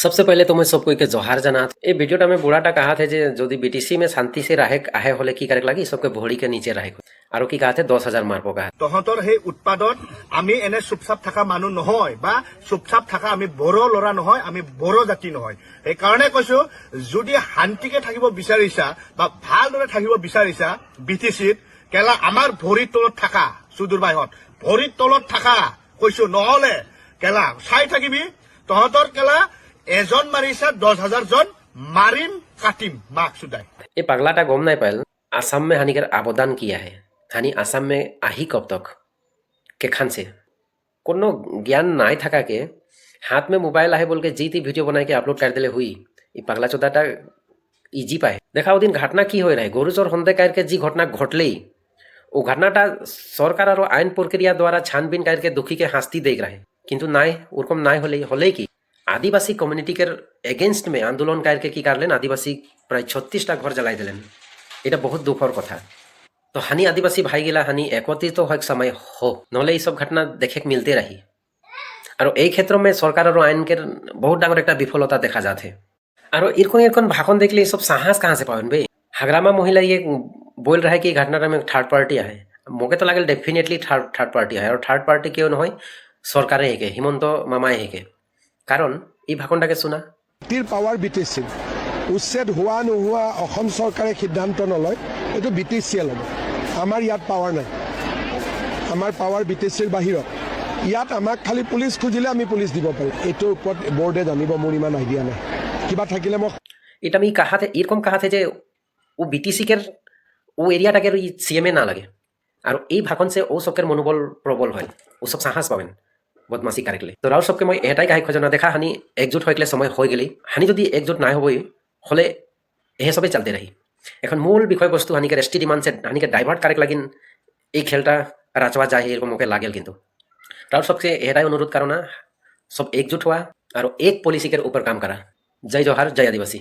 सबसे पहले तो मैं सबको के जोहार जना ये वीडियोटा में बुढ़ाटा कहा थे जे यदि बीटीसी में शांति से रहे आहे होले की करे लगी सबके भोड़ी के नीचे रहे और की कहा थे 10,000 मारबो कहा তহঁতৰ সেই উৎপাদন আমি এনে চুপচাপ থকা মানুহ নহয় বা চুপচাপ থকা আমি বড়ো লৰা নহয় আমি বড়ো জাতি নহয় সেইকাৰণে কৈছো যদি শান্তিকে থাকিব বিচাৰিছা বা ভালদৰে থাকিব বিচাৰিছা বিটিচিত কেলা আমাৰ ভৰিৰ তলত থাকা সুদূৰ বাহিৰত ভৰিৰ তলত থাকা কৈছো নহলে কেলা চাই থাকিবি তহঁতৰ কেলা এজন মাৰিছা 10,000 জন মাৰিম কাটিম মাক সুদাই ये पगलाटा गम नहीं पायल आसाम में हानि कर आवेदन किया है हानि आसाम में आही कब तक के खान से कोनो ज्ञान नहीं थका के हाथ में मोबाइल आहे बोल के जीती वीडियो बना के अपलोड कर दिले हुई ये पगला चौदाटा इजी पाए देखा वो दिन घटना की हो रहा है गरुचर हंदे करके जी घटना घटले वो घटनाटा सरकार और आईन प्रक्रिया द्वारा छानबीन करके दुखी के हास्ती देख रहे किंतु नाय ओरकम नाय होले की आदिवासी कम्युनिटी के एगेंस्ट में आंदोलन करके की करलें आदिवासी प्राय 36टा घर जलाई दिलें এটা बहुत दुखर कथा तो हानि आदिवासी भाई गिला हानि एकत्रित तो समय हो नहले ये सब घटना देखे मिलते रही और এই क्षेत्र में सरकार और आईन के बहुत डांगर एक विफलता देखा जाते और इरकन भाषण देखले ये सब साहस कहाँ से पावन बे हगरामा महिला ये बोल रहा है कि घटना में थर्ड पार्टी है मोके तो लगे डेफिनेटली थर्ड पार्टी है और थर्ड पार्टी क्यों न सरकार हेके हिमंत मामाए हेके कारण এই ভাষণটাকে শুনা পাৱাৰ বিটিচি উচ্ছেদ হোৱা নোহোৱা অসম চৰকাৰে সিদ্ধান্ত নলয় এইটো বিটিচিয়ে ল'ব আমাৰ ইয়াত পাৱাৰ নাই আমাৰ পাৱাৰ বিটিচিৰ বাহিৰত ইয়াত আমাক খালি পুলিচ খুজিলে আমি পুলিচ দিব পাৰোঁ এইটোৰ ওপৰত বৰ্ডে জানিব মোৰ ইমান আইডিয়া নাই কিবা থাকিলে মই এটা আমি কাহাতে এরকম কাহাতে যে ও বিটিসি কের ও এরিয়াটাকে সিএমএ না লাগে আর এই ভাষণ সে ও সবকের মনোবল প্রবল হয় ও সব সাহস পাবেন বদমাসি কারেকলে তো রাও সবকে মই এটাই কাহি খোঁজনা দেখা হানি একজুট হয়ে সময় হয়ে গেলেই হানি যদি একজুট নাই হবই হলে এহে সবে চলতে রাহি এখন মূল বিষয়বস্তু হানিকে রেস্টি ডিমান্ড সে হানিকে ডাইভার্ট কারেক লাগিন এই খেলটা রাচवा যায় এরকম ওকে লাগেল কিন্তু রাও सबसे এটাই অনুরোধ করো না सब एकजुट हुआ और एक पॉलिसी के ऊपर काम करा जय जोहार जय आदिवासी।